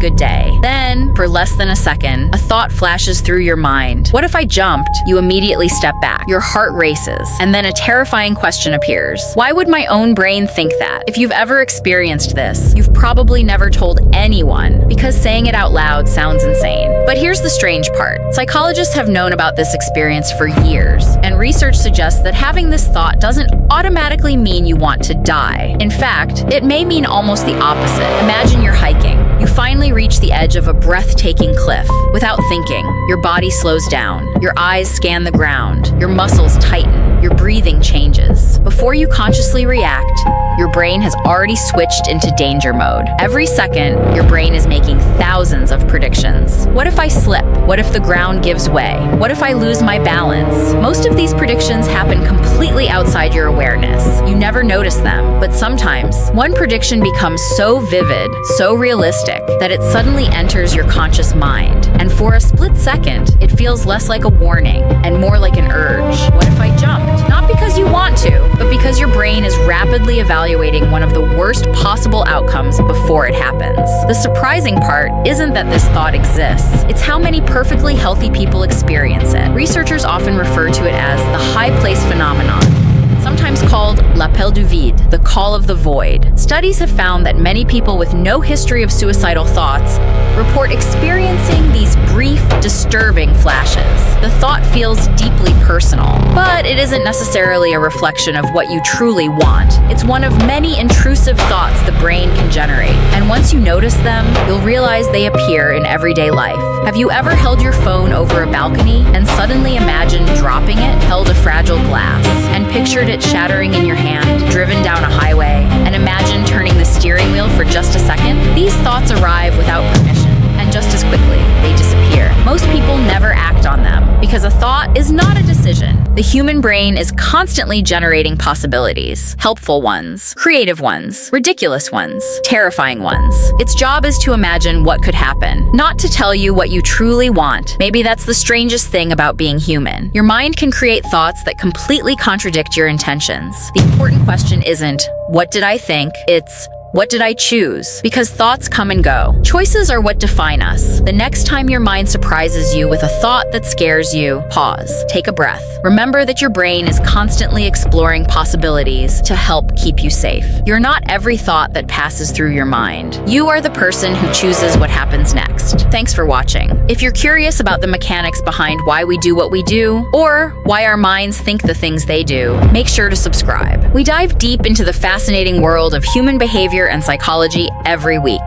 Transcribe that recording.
good day. Then, for less than a second, a thought flashes through your mind. What if I jumped? You immediately step back. Your heart races, and then a terrifying question appears. Why would my own brain think that? If you've ever experienced this, you've probably never told anyone, because saying it out loud sounds insane. But here's the strange part. Psychologists have known about this experience for years, and research suggests that having this thought doesn't automatically mean you want to die. In fact, it may mean almost the opposite. Imagine you're hiking. You finally reach the edge of a breathtaking cliff. Without thinking, your body slows down. Your eyes scan the ground. Your muscles tighten. Your breathing changes. Before you consciously react, your brain has already switched into danger mode. Every second, your brain is making thousands of predictions. What if I slip? What if the ground gives way? What if I lose my balance? Most of these predictions happen completely outside your awareness. You never notice them, but sometimes one prediction becomes so vivid, so realistic, that it suddenly enters your conscious mind. And for a split second, it feels less like a warning and more like an urge. What if I jumped? Not because you want to, but because your brain is rapidly evaluating one of the worst possible outcomes before it happens. The surprising part isn't that this thought exists, it's how many perfectly healthy people experience it. Researchers often refer to it as the high place phenomenon, sometimes called l'appel du vide, the call of the void. Studies have found that many people with no history of suicidal thoughts report experiencing these brief, disturbing flashes. The thought feels deeply personal, but it isn't necessarily a reflection of what you truly want. It's one of many intrusive thoughts the brain can generate, and once you notice them, you'll realize they appear in everyday life. Have you ever held your phone over a balcony and suddenly imagined dropping it, held a fragile glass, and pictured it shattering in your hand, driven down a highway, and imagined turning the steering wheel for just a second? These thoughts arrive without permission, and just as quickly, they disappear. Most people never act on them, because a thought is not a decision. The human brain is constantly generating possibilities. Helpful ones, creative ones, ridiculous ones, terrifying ones. Its job is to imagine what could happen, not to tell you what you truly want. Maybe that's the strangest thing about being human. Your mind can create thoughts that completely contradict your intentions. The important question isn't, what did I think? It's, what did I choose? Because thoughts come and go. Choices are what define us. The next time your mind surprises you with a thought that scares you, pause, take a breath. Remember that your brain is constantly exploring possibilities to help keep you safe. You're not every thought that passes through your mind. You are the person who chooses what happens next. Thanks for watching. If you're curious about the mechanics behind why we do what we do, or why our minds think the things they do, make sure to subscribe. We dive deep into the fascinating world of human behavior and psychology every week.